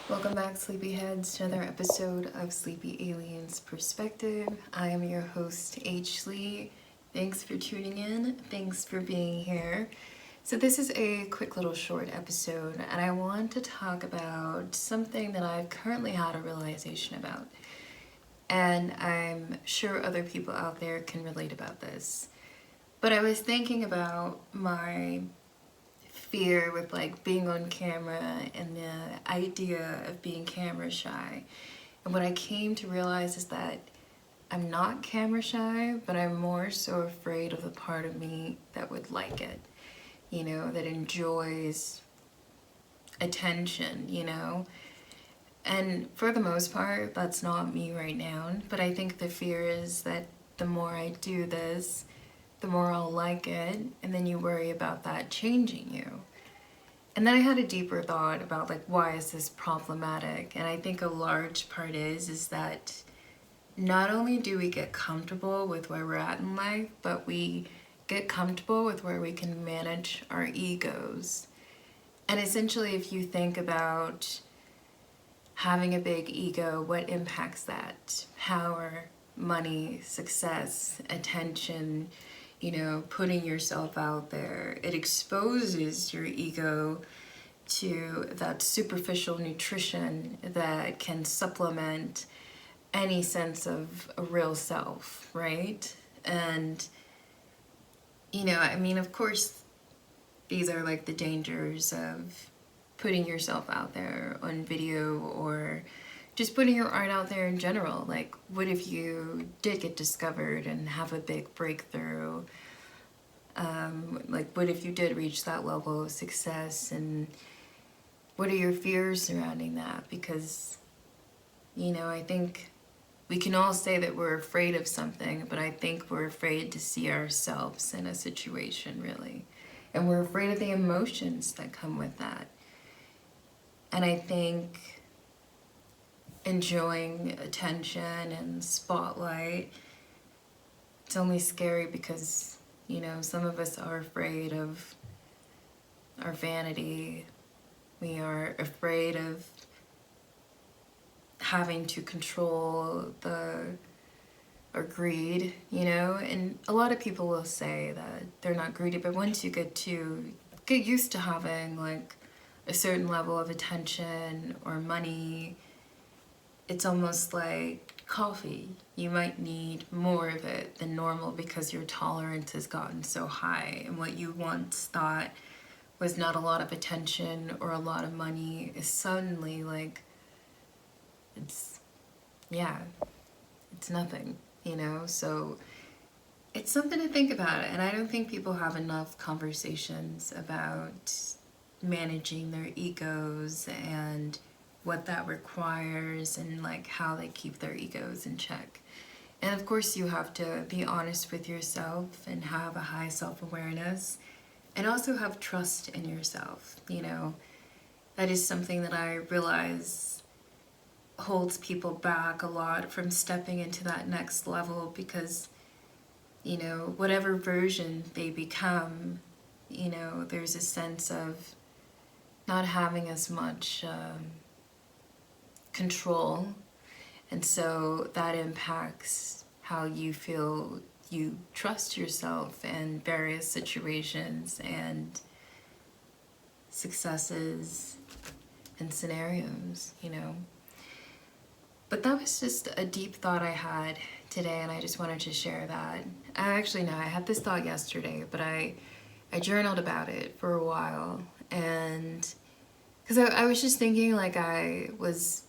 Welcome back, Sleepyheads, to another episode of Sleepy Aliens Perspective. I am your host, Leigh. Thanks for tuning in. Thanks for being here. So this is a quick little short episode, and I want to talk about something that I've currently had a realization about. And I'm sure other people out there can relate about this. But I was thinking about my fear with like being on camera and the idea of being camera shy. And what I came to realize is that I'm not camera shy, but I'm more so afraid of the part of me that would like it, that enjoys attention, And for the most part, that's not me right now. But I think the fear is that the more I do this, the more I'll like it, and then you worry about that changing you. And then I had a deeper thought about like, why is this problematic? And I think a large part is that not only do we get comfortable with where we're at in life, but we get comfortable with where we can manage our egos. And essentially, if you think about having a big ego, what impacts that? Power, money, success, attention, putting yourself out there. It exposes your ego to that superficial nutrition that can supplement any sense of a real self, right? And, of course, these are like the dangers of putting yourself out there on video or just putting your art out there in general. Like, what if you did get discovered and have a big breakthrough? Like, what if you did reach that level of success? And what are your fears surrounding that? Because, I think we can all say that we're afraid of something, but I think we're afraid to see ourselves in a situation, really. And we're afraid of the emotions that come with that. And I think enjoying attention and spotlight, it's only scary because, some of us are afraid of our vanity. We are afraid of having to control our greed, and a lot of people will say that they're not greedy, but once you get used to having like a certain level of attention or money, it's almost like coffee. You might need more of it than normal because your tolerance has gotten so high, and what you once thought was not a lot of attention or a lot of money is suddenly like, it's nothing, So it's something to think about, and I don't think people have enough conversations about managing their egos and what that requires and like how they keep their egos in check. And of course you have to be honest with yourself and have a high self-awareness and also have trust in yourself. That is something that I realize holds people back a lot from stepping into that next level because, whatever version they become, there's a sense of not having as much control, and so that impacts how you feel you trust yourself in various situations and successes and scenarios, But that was just a deep thought I had today, and I just wanted to share that. I had this thought yesterday, but I journaled about it for a while, and because I was just thinking like I was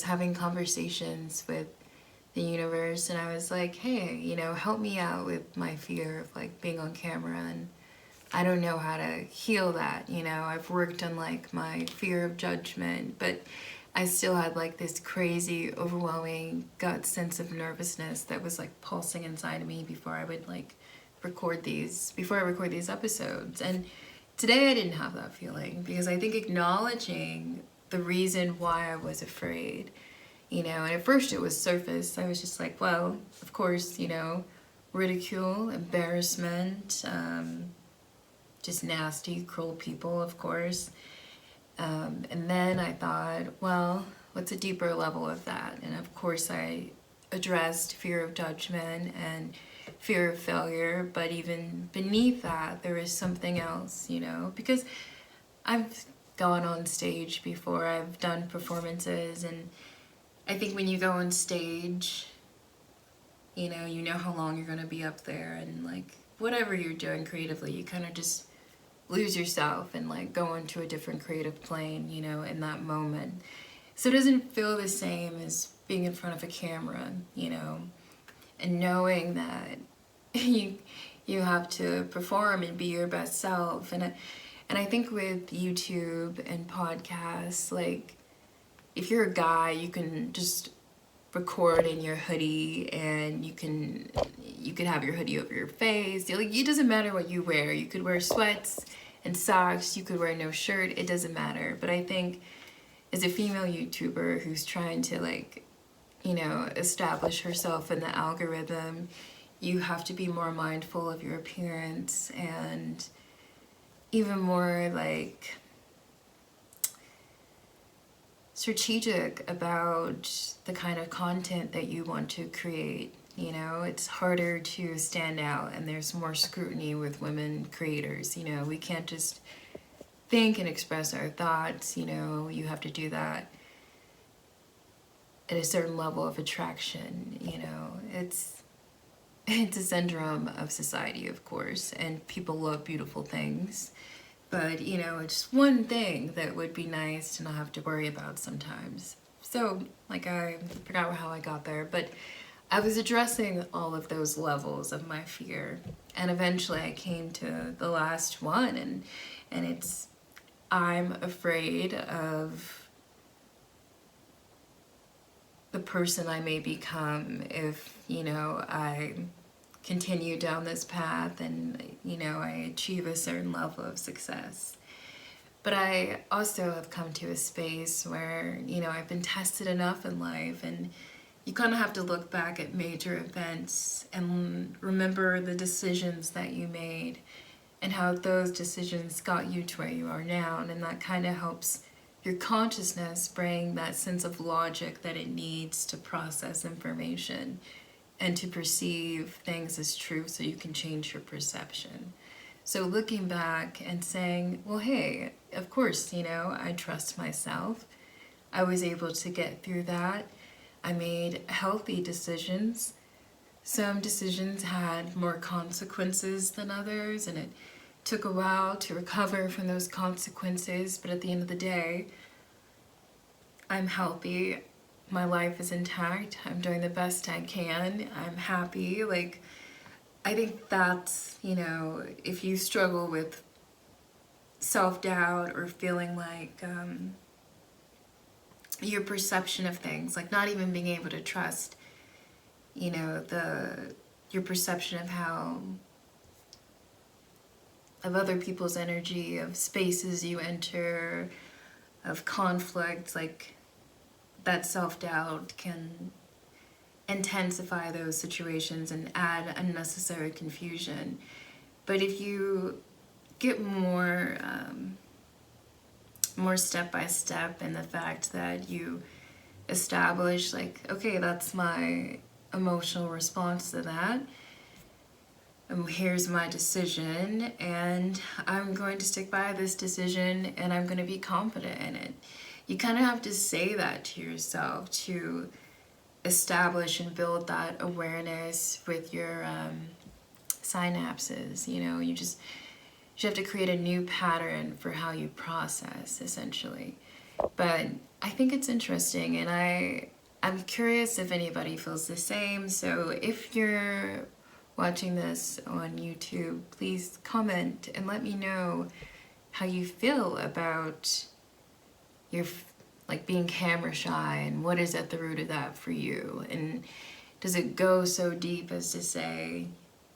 having conversations with the universe, and I was like, hey, help me out with my fear of like being on camera, and I don't know how to heal that, I've worked on like my fear of judgment, but I still had like this crazy, overwhelming gut sense of nervousness that was like pulsing inside of me before I would like record these episodes. And today I didn't have that feeling because I think acknowledging the reason why I was afraid, and at first it was surface. I was just like, well, of course, ridicule, embarrassment, just nasty, cruel people, of course. And then I thought, well, what's a deeper level of that? And of course I addressed fear of judgment and fear of failure, but even beneath that, there is something else, you know, because I've gone on stage before, I've done performances, and I think when you go on stage, you know how long you're going to be up there, and like whatever you're doing creatively, you kind of just lose yourself and like go into a different creative plane, you know, in that moment. So it doesn't feel the same as being in front of a camera, you know, and knowing that you have to perform and be your best self. And I think with YouTube and podcasts, like if you're a guy, you can just record in your hoodie, and you could have your hoodie over your face. Like, it doesn't matter what you wear. You could wear sweats and socks, you could wear no shirt, it doesn't matter. But I think as a female YouTuber who's trying to, like, you know, establish herself in the algorithm, you have to be more mindful of your appearance and even more like strategic about the kind of content that you want to create. You know, it's harder to stand out, and there's more scrutiny with women creators. You know, we can't just think and express our thoughts. You know, you have to do that at a certain level of attraction. You know, it's a syndrome of society, of course, and people love beautiful things. But, you know, it's one thing that would be nice to not have to worry about sometimes. So, like, I forgot how I got there, but I was addressing all of those levels of my fear. And eventually I came to the last one, and it's, I'm afraid of the person I may become if, you know, I continue down this path and, you know, I achieve a certain level of success. But I also have come to a space where, you know, I've been tested enough in life, and you kind of have to look back at major events and remember the decisions that you made and how those decisions got you to where you are now. And that kind of helps your consciousness bring that sense of logic that it needs to process information and to perceive things as true, so you can change your perception. So looking back and saying, well, hey, of course, you know, I trust myself. I was able to get through that. I made healthy decisions. Some decisions had more consequences than others, and it took a while to recover from those consequences, but at the end of the day, I'm healthy. My life is intact. I'm doing the best I can. I'm happy. Like, I think that's, you know, if you struggle with self-doubt or feeling like your perception of things, like not even being able to trust, you know, your perception of how, of other people's energy, of spaces you enter, of conflict, like that self-doubt can intensify those situations and add unnecessary confusion. But if you get more step by step in the fact that you establish, like, okay, that's my emotional response to that, and here's my decision, and I'm going to stick by this decision, and I'm going to be confident in it. You kind of have to say that to yourself to establish and build that awareness with your synapses. You know, you have to create a new pattern for how you process, essentially. But I think it's interesting, and I'm curious if anybody feels the same. So if you're watching this on YouTube, please comment and let me know how you feel about your, like, being camera shy, and what is at the root of that for you. And does it go so deep as to say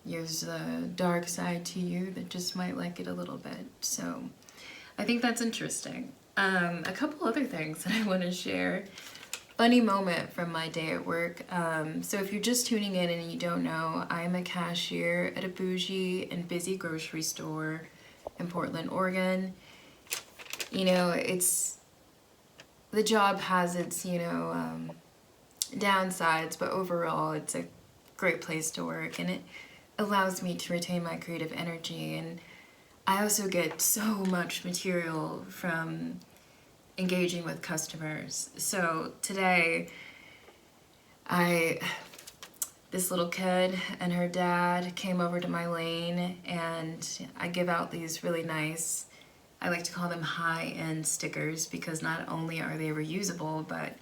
there's a dark side to you that just might like it a little bit? So I think that's interesting. A couple other things that I want to share. Funny moment from my day at work. So if you're just tuning in and you don't know, I'm a cashier at a bougie and busy grocery store in Portland, Oregon. You know, the job has its, downsides, but overall it's a great place to work, and it allows me to retain my creative energy. And I also get so much material from engaging with customers. So today, this little kid and her dad came over to my lane, and I give out these really nice, I like to call them high-end stickers, because not only are they reusable, but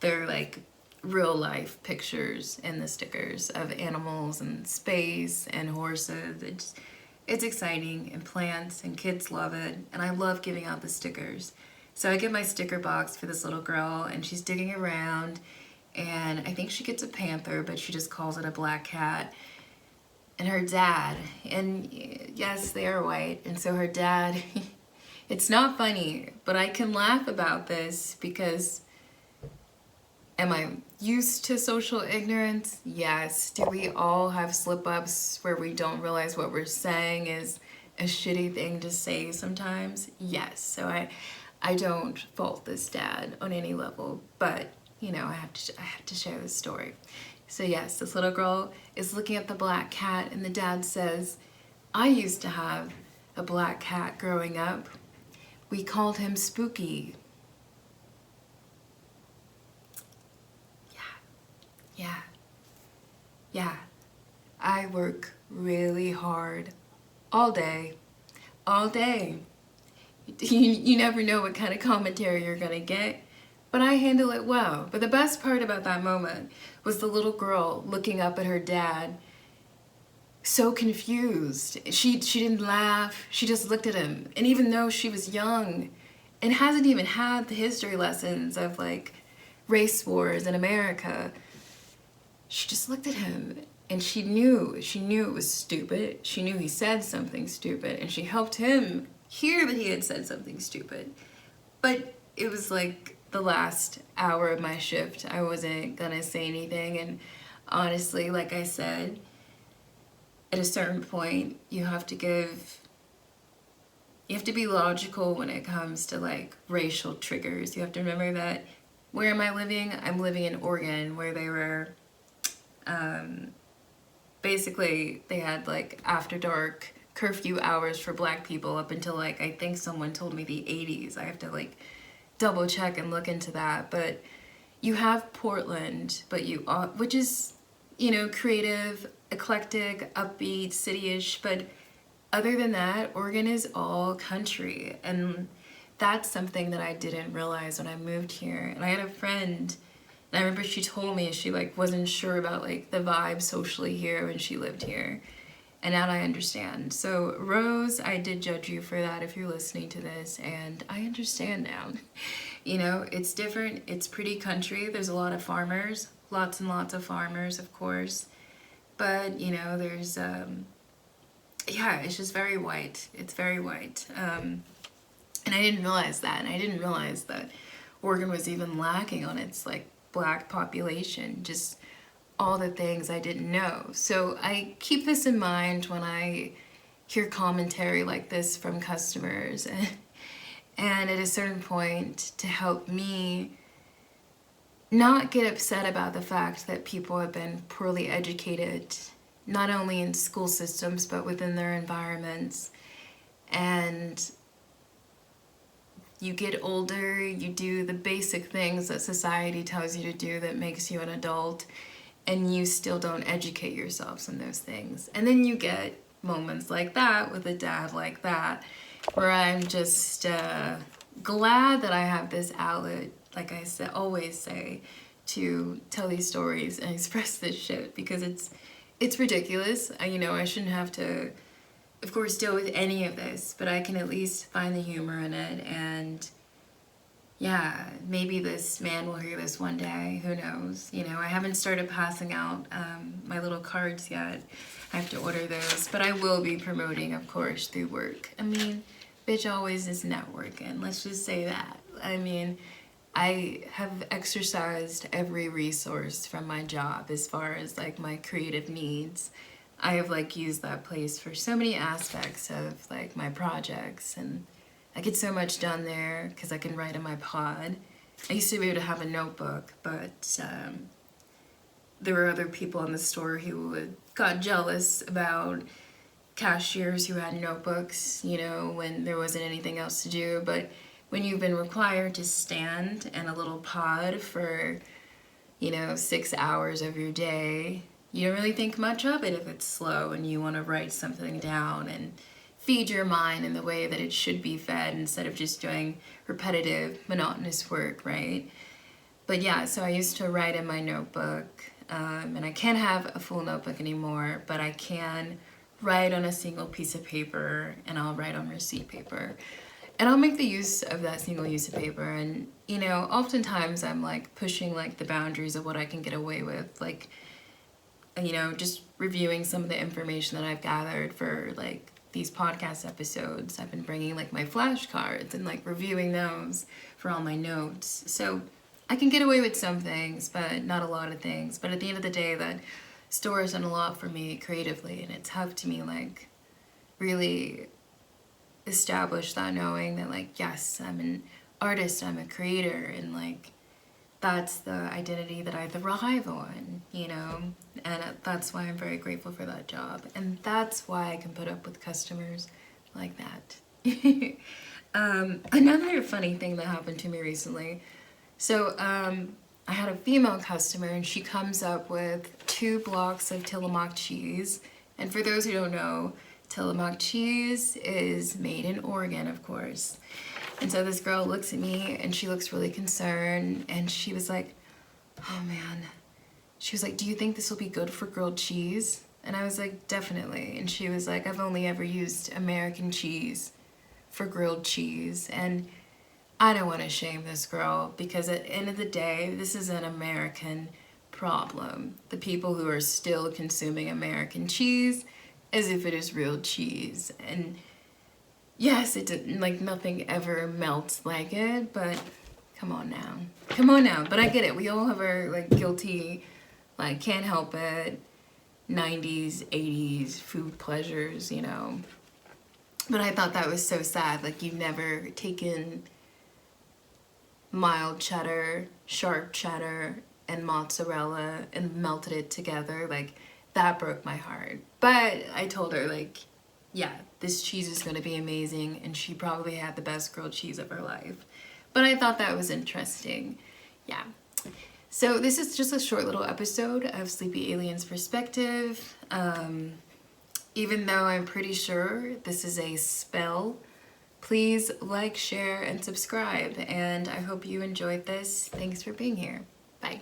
they're like real life pictures in the stickers of animals and space and horses. It's exciting, and plants, and kids love it, and I love giving out the stickers. So I get my sticker box for this little girl, and she's digging around, and I think she gets a panther, but she just calls it a black cat. And her dad, and yes, they are white, and so her dad, it's not funny, but I can laugh about this because am I used to social ignorance? Yes. Do we all have slip-ups where we don't realize what we're saying is a shitty thing to say sometimes? Yes. So I don't fault this dad on any level, but I have to share this story. So yes, this little girl is looking at the black cat, and the dad says, I used to have a black cat growing up. We called him Spooky. Yeah. I work really hard all day. You never know what kind of commentary you're gonna get, but I handle it well. But the best part about that moment was the little girl looking up at her dad, so confused. She didn't laugh, she just looked at him. And even though she was young and hasn't even had the history lessons of like race wars in America, she just looked at him, and she knew it was stupid. She knew he said something stupid, and she helped him hear that he had said something stupid. But it was like the last hour of my shift. I wasn't gonna say anything, and honestly, like I said, at a certain point, you have to be logical when it comes to like racial triggers. You have to remember that where am I living? I'm living in Oregon, where they were basically they had like after dark curfew hours for black people up until like I think someone told me the 80s. I have to like double check and look into that. But you have Portland, but which is creative, eclectic, upbeat, city-ish, but other than that, Oregon is all country, and that's something that I didn't realize when I moved here. And I had a friend, and I remember she told me she like wasn't sure about like the vibe socially here when she lived here. And now I understand. So Rose, I did judge you for that if you're listening to this, and I understand now. It's different. It's pretty country. There's a lot of farmers, lots and lots of farmers, of course. But, there's, it's just very white. It's very white. And I didn't realize that. And I didn't realize that Oregon was even lacking on its like black population, just all the things I didn't know. So I keep this in mind when I hear commentary like this from customers, and at a certain point to help me not get upset about the fact that people have been poorly educated, not only in school systems but within their environments. And you get older, you do the basic things that society tells you to do that makes you an adult, and you still don't educate yourselves in those things. And then you get moments like that with a dad like that, where I'm just glad that I have this outlet, like I said, always say, to tell these stories and express this shit, because it's ridiculous. I shouldn't have to, of course, deal with any of this, but I can at least find the humor in it. And yeah, maybe this man will hear this one day, who knows. I haven't started passing out my little cards yet. I have to order those, but I will be promoting, of course, through work. Bitch always is networking, let's just say that. I have exercised every resource from my job as far as like my creative needs. I have like used that place for so many aspects of like my projects, and I get so much done there because I can write in my pod. I used to be able to have a notebook, but there were other people in the store who got jealous about cashiers who had notebooks, you know, when there wasn't anything else to do. But when you've been required to stand in a little pod for, you know, 6 hours of your day, you don't really think much of it if it's slow and you want to write something down and feed your mind in the way that it should be fed instead of just doing repetitive, monotonous work, right? But yeah, so I used to write in my notebook, and I can't have a full notebook anymore, but I can write on a single piece of paper, and I'll write on receipt paper. And I'll make the use of that single use of paper, and, you know, oftentimes I'm like pushing like the boundaries of what I can get away with, like, you know, just reviewing some of the information that I've gathered for like these podcast episodes. I've been bringing like my flashcards and like reviewing those for all my notes. So I can get away with some things, but not a lot of things. But at the end of the day, that store has done a lot for me creatively, and it's helped me like really establish that knowing that like, yes, I'm an artist, I'm a creator, and like that's the identity that I thrive on, you know, and that's why I'm very grateful for that job, and that's why I can put up with customers like that. Another funny thing that happened to me recently, so I had a female customer, and she comes up with 2 blocks of Tillamook cheese, and for those who don't know, Tillamook cheese is made in Oregon, of course. And so this girl looks at me, and she looks really concerned, and she was like, oh man. She was like, do you think this will be good for grilled cheese? And I was like, definitely. And she was like, I've only ever used American cheese for grilled cheese. And I don't want to shame this girl, because at the end of the day, this is an American problem. The people who are still consuming American cheese as if it is real cheese. And yes, it didn't, like, nothing ever melts like it, but come on now. Come on now. But I get it. We all have our, like, guilty, like, can't help it, 90s, 80s food pleasures, you know. But I thought that was so sad. Like, you've never taken mild cheddar, sharp cheddar, and mozzarella and melted it together. Like, that broke my heart. But I told her, like, yeah, this cheese is going to be amazing, and she probably had the best grilled cheese of her life. But I thought that was interesting. Yeah. So this is just a short little episode of Sleepy Alien's perspective. Even though I'm pretty sure this is a spell, please like, share, and subscribe. And I hope you enjoyed this. Thanks for being here. Bye.